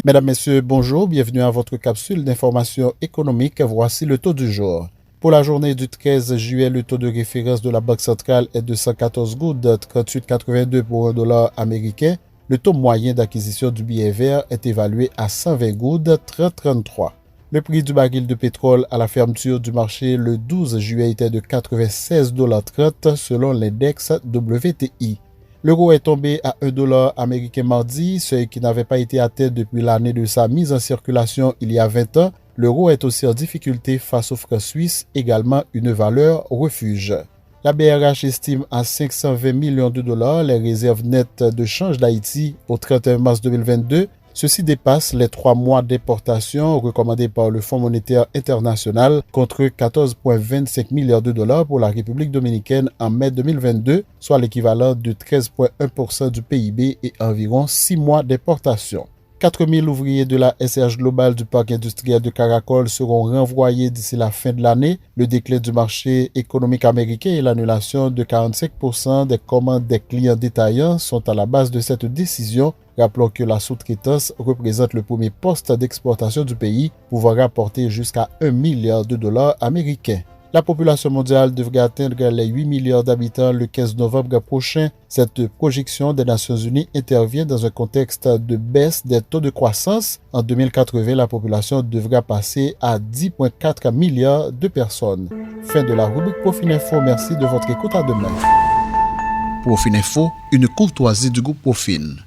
Mesdames, Messieurs, bonjour, bienvenue à votre capsule d'information économique. Voici le taux du jour. Pour la journée du 13 juillet, le taux de référence de la Banque centrale est de 114 gouttes, 38,82 pour $1 américain. Le taux moyen d'acquisition du billet vert est évalué à 120 gouttes, 30,33. Le prix du baril de pétrole à la fermeture du marché le 12 juillet était de 96,30 $ selon l'index WTI. L'euro est tombé à $1 américain mardi, seuil qui n'avait pas été atteint depuis l'année de sa mise en circulation il y a 20 ans. L'euro est aussi en difficulté face au franc suisse, également une valeur refuge. La BRH estime à 520 millions de dollars les réserves nettes de change d'Haïti au 31 mars 2022. Ceci dépasse les 3 mois d'importation recommandés par le Fonds monétaire international contre 14,25 milliards de dollars pour la République dominicaine en mai 2022, soit l'équivalent de 13,1% du PIB et environ 6 mois d'importation. 4 000 ouvriers de la SRH Global du parc industriel de Caracol seront renvoyés d'ici la fin de l'année. Le déclin du marché économique américain et l'annulation de 45% des commandes des clients détaillants sont à la base de cette décision. Rappelons que la sous-traitance représente le premier poste d'exportation du pays, pouvant rapporter jusqu'à 1 milliard de dollars américains. La population mondiale devrait atteindre les 8 milliards d'habitants le 15 novembre prochain. Cette projection des Nations Unies intervient dans un contexte de baisse des taux de croissance. En 2080, la population devra passer à 10,4 milliards de personnes. Fin de la rubrique Profil Info. Merci de votre écoute. À demain. Profil Info, une courtoisie du groupe Profil.